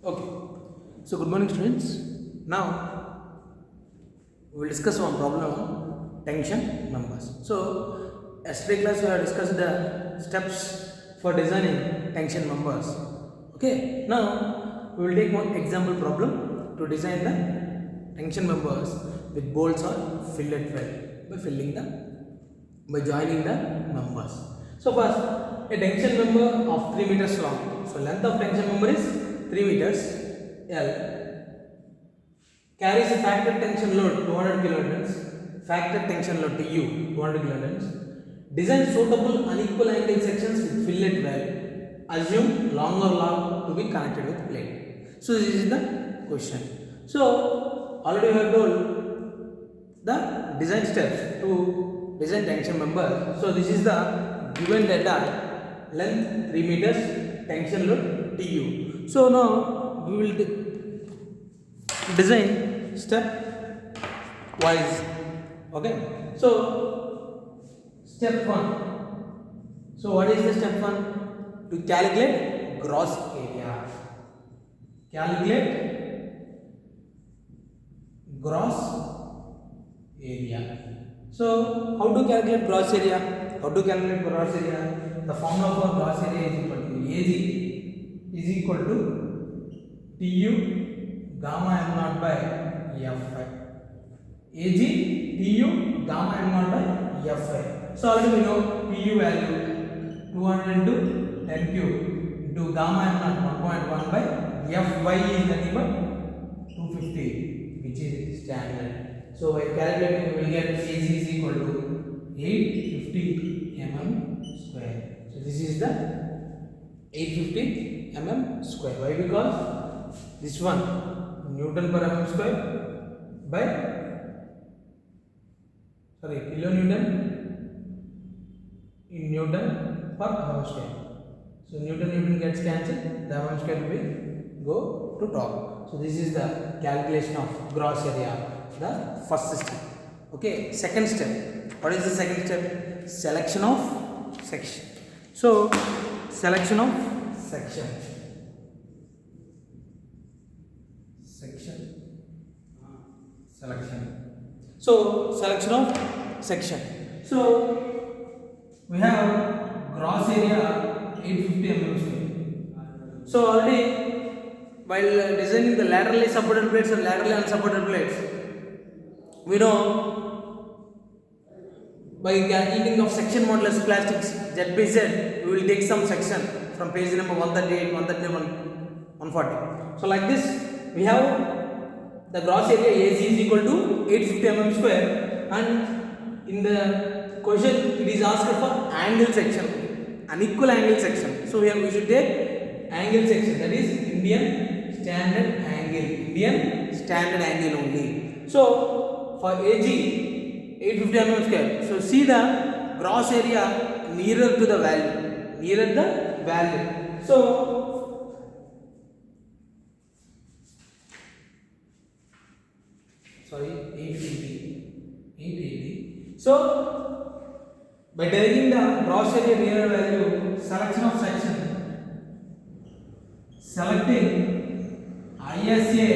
Okay. So good morning, students. Now we will discuss one problem on tension members. So yesterday class we have discussed the steps for designing tension members. Okay. Now we will take one example problem to design the tension members with bolts or fillet weld by joining the members. So first, a tension member of 3 meters long. So length of tension member is 3 meters L, carries a factor tension load 200 kilonewtons, factor tension load TU 200 kilonewtons. Design suitable unequal angle sections with fillet weld. Assume longer log to be connected with plate. So this is the question. So already we have told the design steps to design tension member. So this is the given data: length 3 meters, tension load TU. So now we will design step wise. Okay. So step 1. So what is the step 1? To calculate gross area. Calculate gross area. So how to calculate gross area? The formula for gross area is equal to AG is equal to TU gamma m naught by Fi. AG TU gamma m naught by Fi. So already we know TU value 200 into 10 cube into gamma m naught 1.1 by Fy is nothing but 250, which is standard. So by calculating we will get AG is equal to 850 mm square. So this is the 850 mm square. Why? Because this one Newton per mm square by kilonewton in Newton per mm square. So Newton gets cancelled, the mm square will go to top. So this is the calculation of gross area, the first step. Okay, second step. What is the second step? Selection of section. So selection of section. So selection of section. So we have gross area 850 mm square. So already while designing the laterally supported plates and laterally unsupported plates, we know by calculating of section modulus plastics ZPZ, we will take some section from page number 138, 139, 140. So like this, we have the gross area AC is equal to 850 mm square, and in the question it is asked for angle section, unequal angle section. So here we should take angle section, that is Indian standard angle only. So for AG 850 mm square, so see the gross area nearer to the value. So sorry, 880. So by taking the gross area nearer value, selection of section, selecting ISA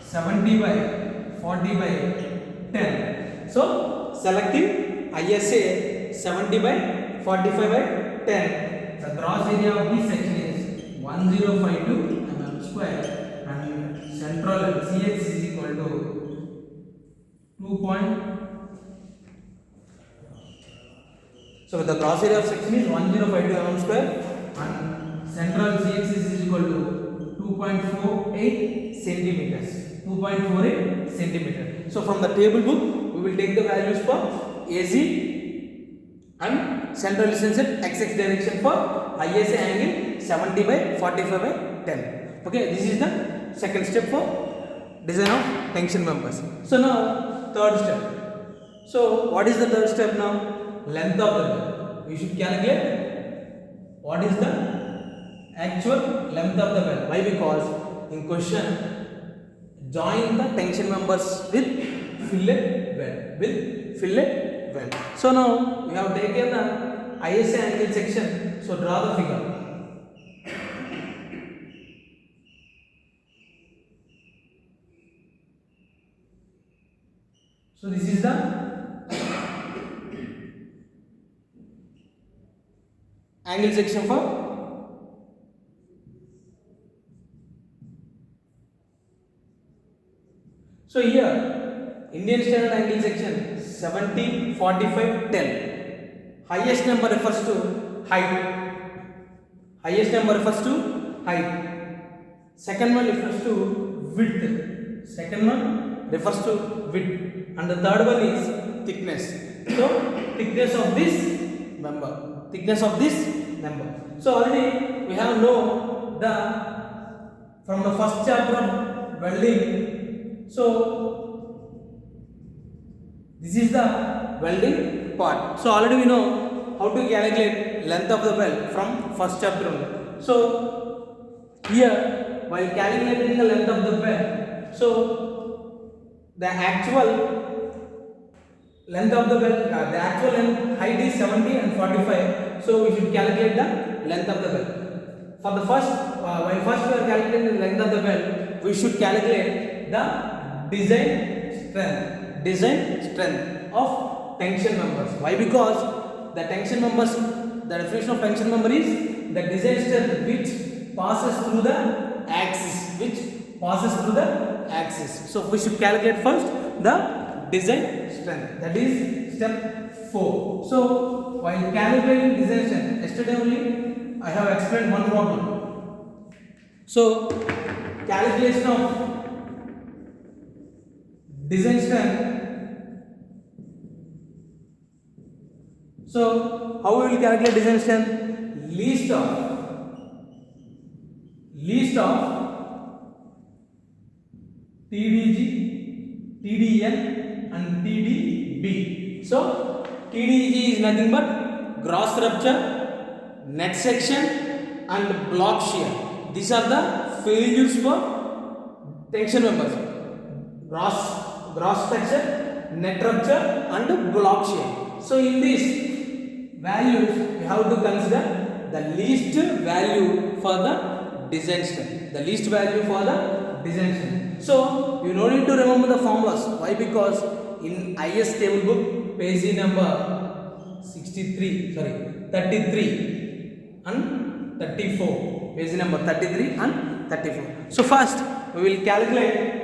70 by 40 by 10. So selecting ISA 70 by 45 by 10. The gross area of this section is 1052 mm square. Central CX is equal to 2. So the gross area of section is 1052 mm square, and central CX is equal to 2.48 centimeters. 2.48 centimeters. So from the table book we will take the values for AC and central is set XX direction for ISA angle 70 by 45 by 10. Okay, this is the second step for design of tension members. So now third step. So what is the third step now? Length of the bell. We should calculate what is the actual length of the bell. Why? Because in question join the tension members with fillet weld. So now we have taken the ISA angle section. So draw the figure. So this is the angle section for so here Indian standard angle section 70, 45, 10. Highest number refers to height. Highest number refers to height. Second one refers to width. Second one refers to width. And the third one is thickness. So thickness of this member. Thickness of this member. So already we have know the from the first chapter of welding. So this is the welding part. So already we know how to calculate length of the weld from first chapter only. So here while calculating the length of the weld, so the actual length of the weld, the actual length height is 70 and 45. So we should calculate the length of the weld. For the first, while first we are calculating the length of the weld, we should calculate the design strength. Design strength of tension members. Why? Because the tension members, the definition of tension member is the design strength which passes through the axis. Which passes through the axis. So we should calculate first the design strength. That is step 4. So while calculating design strength, yesterday only I have explained one problem. So calculation of design strength. So how we will calculate design strength? Least of TDG, TDN and TDB. So TDG is nothing but gross rupture, net section and block shear. These are the failures for tension members. Gross section, net rupture and block shear. So in these values we have to consider the least value for the design strength. The least value for the design strength. So you don't need to remember the formulas. Why? Because in IS table book page number 33 and 34. Page number 33 and 34. So first we will calculate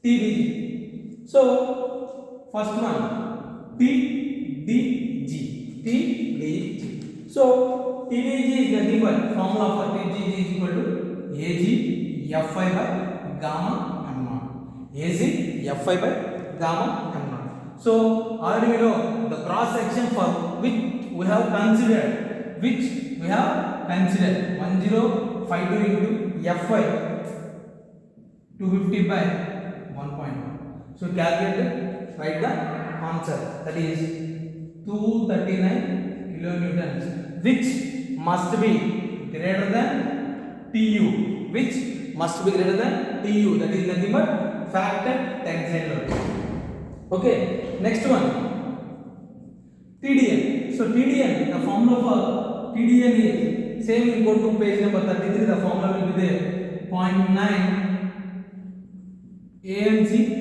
TDG. So first one TDG. So TDG is nothing but formula for TDG is equal to AG Fi by gamma m naught. AG Fi by gamma m naught. So already we know the cross section for which we have considered 1052 into Fi 250 by 1.1. So calculate, write the answer, that is 239 kilonewtons, which must be greater than TU, which must be greater than TU, that is nothing but factor tensile load. Okay, next one TDN. So TDN, the formula for TDN is same. You go to page number 33, the formula will be there, 0.9 AMG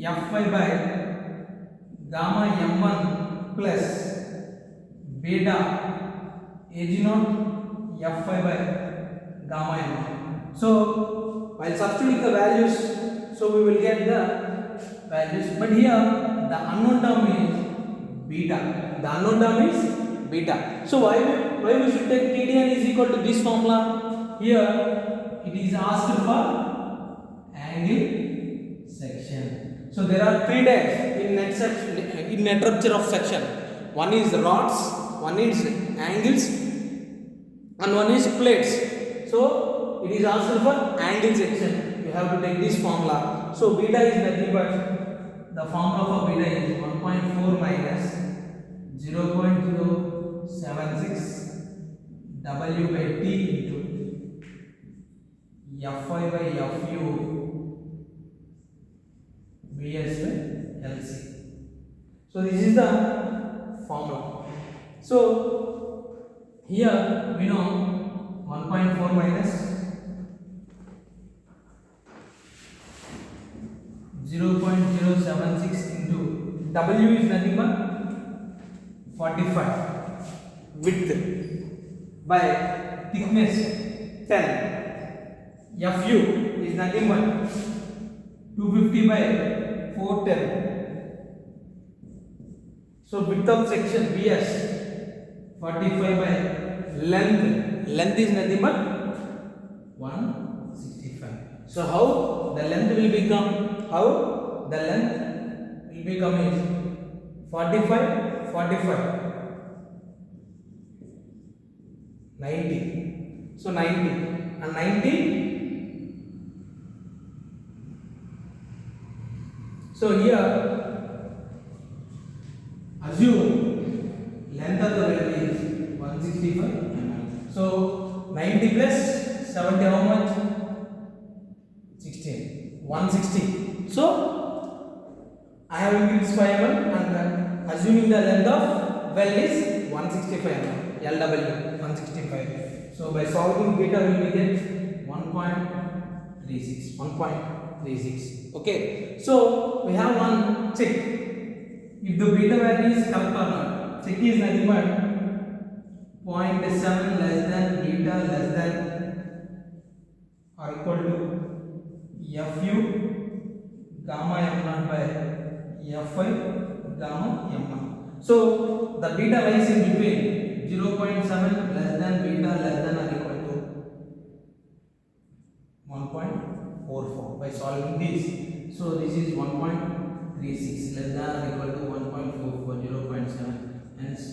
Fi by gamma m1 plus beta AG0 Fi by gamma m1. So while substituting the values, so we will get the values, but here the unknown term is beta. The unknown term is beta. So why we should take TDN is equal to this formula? Here it is asked for angle section. So there are 3 types in net rupture of section. One is rods, one is angles and one is plates. So it is asked for angle section. You have to take this formula. So beta is nothing but the formula for beta is 1.4 minus 0.076 W by T into Fi by Fu Bs by Lc. So this is the formula. So here we know 1.4 minus 0.076 W is nothing but 45 width by thickness 10. Fu is nothing but 250 by 410. So width of section BS 45 by length is nothing but 165. So how the length will become? How the length will become is 45 90. So 90 and 90. So here assume length of the well is 165 mm. So 90 plus 70 how much? 16. 160. So I have increased by mm and assuming the length of well is 165 mm. LW 165. So by solving beta we will get 1.36. Okay. So we have one check. If the beta value is correct or not. Check is nothing but 0.7 less than beta less than or equal to Fu gamma m0 by Fi gamma m0. So the beta lies in between 0.7 less than beta less than or equal to 1.44 by solving this. So this is 1.36 less than or equal to 1.44 0.7 hence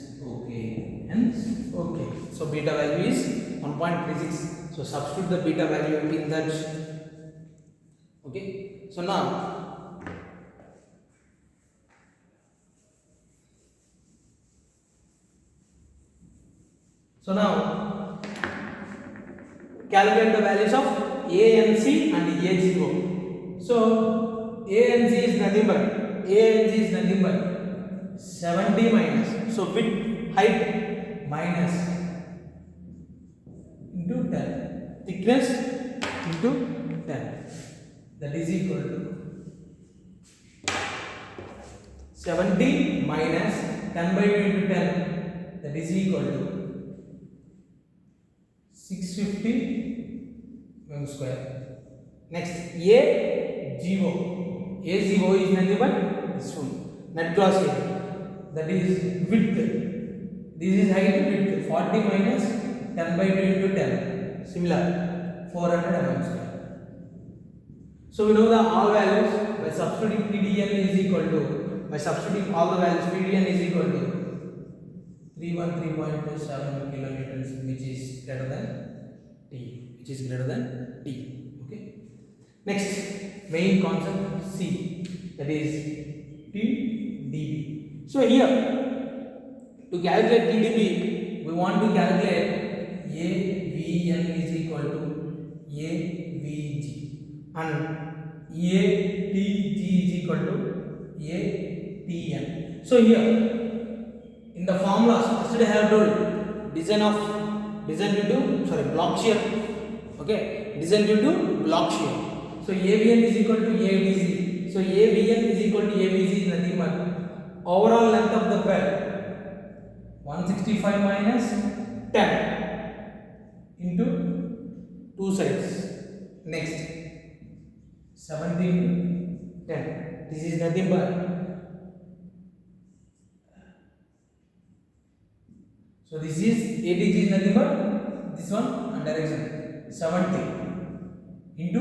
okay. So beta value is 1.36. So substitute the beta value in that. Okay. So now calculate the values of A and C and A0. So A and C is nothing but 70 minus. So width height minus into 10 thickness into 10 that is equal to 70 minus 10 by 2 into 10 that is equal to 650 mm square. Next A0 is nothing but this one net gross area that is width. This is height width 40 minus 10 by 2 into 10 similar 400 mm square. So we know the all values by substituting PDN is equal to all the values PDN is equal to 313.27 kilonewtons which is greater than T. Okay. Next main concept C that is TDB. So here to calculate TDB we want to calculate AVN is equal to AVG and ATG is equal to ATN. So here in the formulas yesterday I have told block shear. Okay, descent due to block shear. So AVN is equal to ADC. So AVN is equal to AVG is nothing but overall length of the well 165 minus 10 into two sides. Next 17 10. This is nothing but so this is ATG is nothing but this one and direction 70 into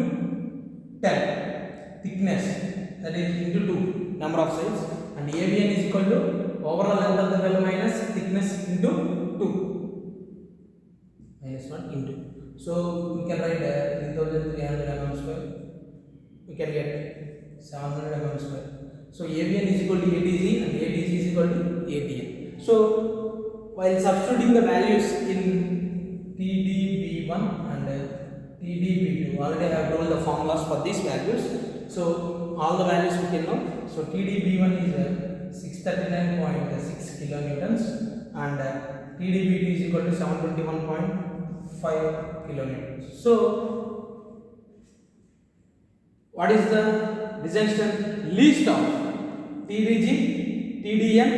10 thickness that is into 2 number of sides and AVN is equal to overall length of the well minus thickness into 2 minus 1 into. So we can write 3300 mm square. We can get 700 mm square. So AVN is equal to ATG and ATG is equal to ATN. So while substituting the values in TDB1 and TDB2, already I have told the formulas for these values. So all the values we can know. So TDB1 is 639.6 kilonewtons and TDB2 is equal to 721.5 kilonewtons. So what is the resistance least of TDG TDN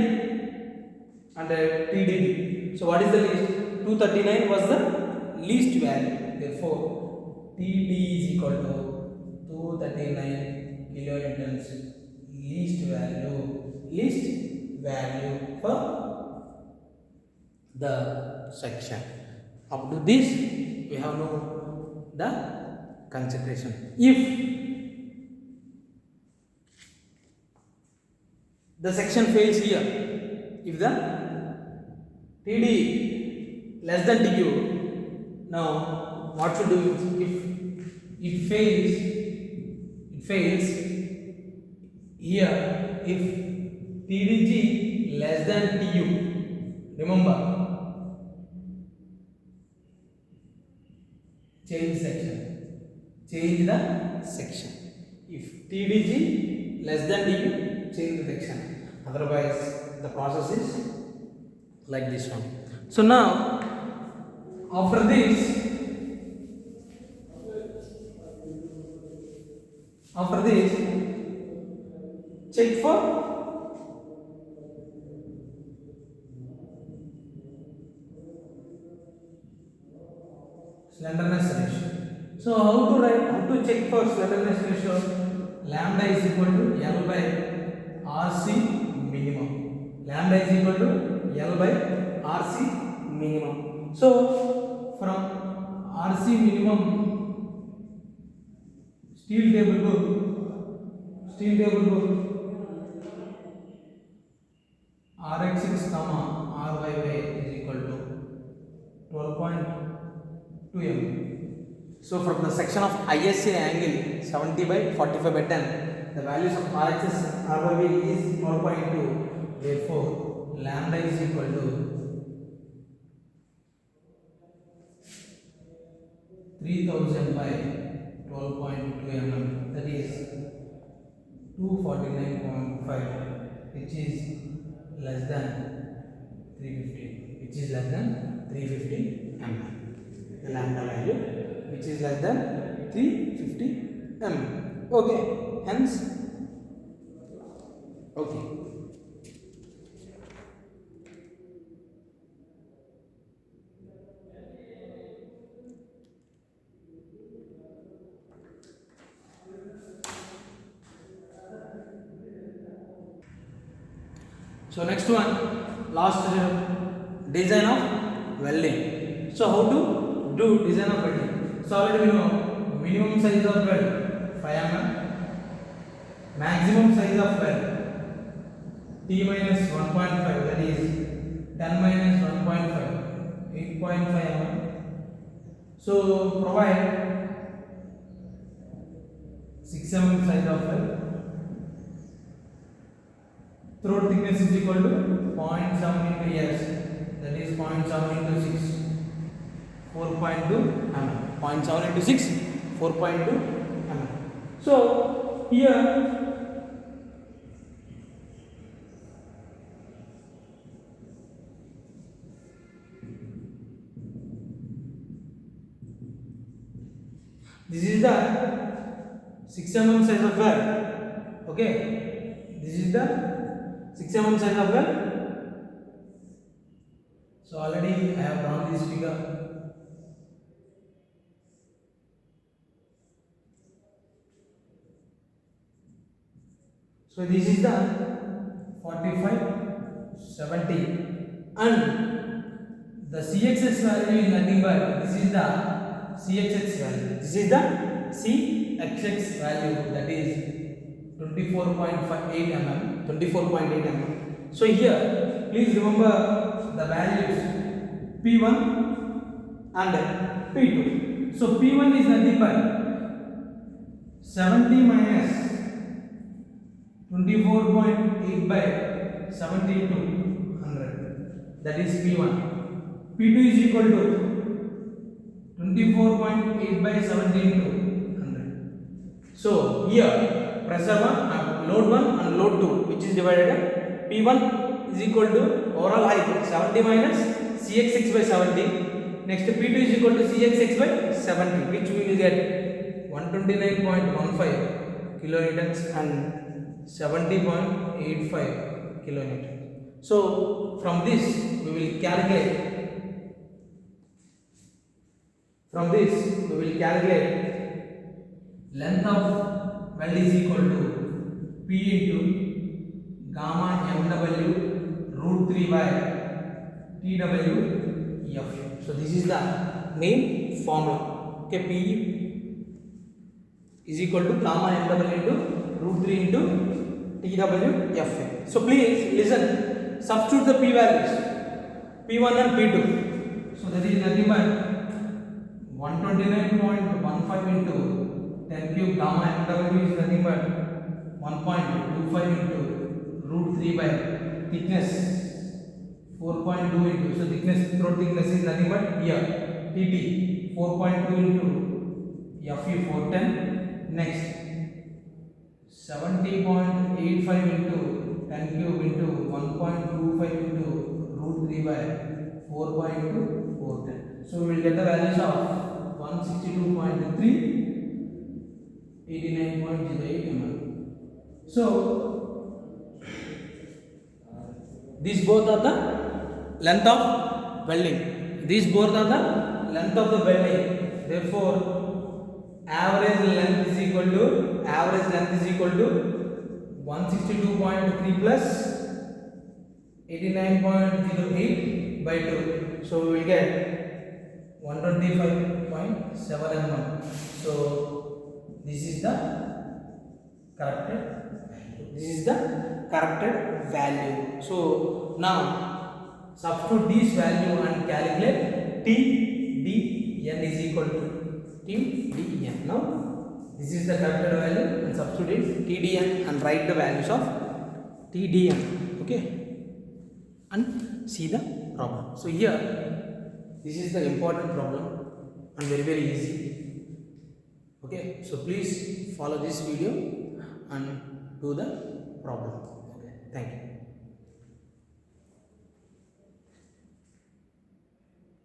and TDB. So what is the least? 239 was the least value. Therefore, TD is equal to 239 kilonewtons least value for the section. Up to this, we have known the consideration. If the section fails here, if the TD less than TQ, now what should do? If it fails here, if TDG less than TU, remember, change the section. If TDG less than TU, change the section. Otherwise, the process is like this one. So now, after this, check for slenderness ratio. So how to check for slenderness ratio? Lambda is equal to L by RC minimum. Lambda is equal to L by RC minimum. So from RC minimum, steel table book, Rx6, Ryy is equal to 12.2 mm. So from the section of ISA angle 70 by 45 by 10, the values of RHS RYY is 12.2. Therefore, lambda is equal to 3000 by 12.2 mm, that is 249.5, which is less than 350 mm. The lambda value which is less than 350 mm. Okay, hence okay. So next one, last design of welding. So how to do design of welding? So already we know minimum size of weld 5 mm, maximum size of weld T minus 1.5, that is 10 minus 1.5, 8.5 mm. So provide 6 mm size of weld. Throat thickness is equal to 0.7 into S, that is 0.7 into 6, 4.2 mm. 0.7 into 6, 4.2 mm. So here this is the 6 mm size of weld. Okay, this is the 6 mm size of weld. So already I have drawn this figure. So this is the 45/70, and the CXX value is nothing but this is the CXX value. This is the CXX value, that is 24.8 mm. 24.8 mm. So here, please remember the values P1 and P2. So P1 is nothing but 70 minus 24.8 by 70 into 100. That is P1. P2 is equal to 24.8 by 70 into 100. So here pressure 1 and load 1 and load 2, which is divided. P1 is equal to overall height 70 minus CXX by 70. Next P2 is equal to CXX by 70, which we will get 129.15 kilonewtons and 70.85 kilonewton. So from this we will calculate length of weld is equal to P into gamma mw root 3 by TWF. So this is the main formula. Okay, P is equal to gamma mw into root 3 into TWF. So please listen, substitute the P values, P1 and P2. So that is nothing but 129.15 into 10 cube gamma mw is nothing but 1.25 into root 3 by thickness 4.2 into, so thickness, throat thickness is nothing but here TT 4.2 into Fe 410. Next 70.85 into 10 cube into 1.25 into root 3 by 4.2 410. So we will get the values of 162.3, 89.08 mm. So these both are the length of welding. These both are the length of the welding. Therefore, average length is equal to 162.3 plus 89.08 by 2. So we will get 125.7 mm. So this is the corrected value. So now substitute this value and calculate TDN is equal to TDN. Now this is the corrected value and substitute TDN and write the values of TDN. Okay, and see the problem. So here this is the important problem and very easy. Okay, so please follow this video and do the problem. Okay, thank you.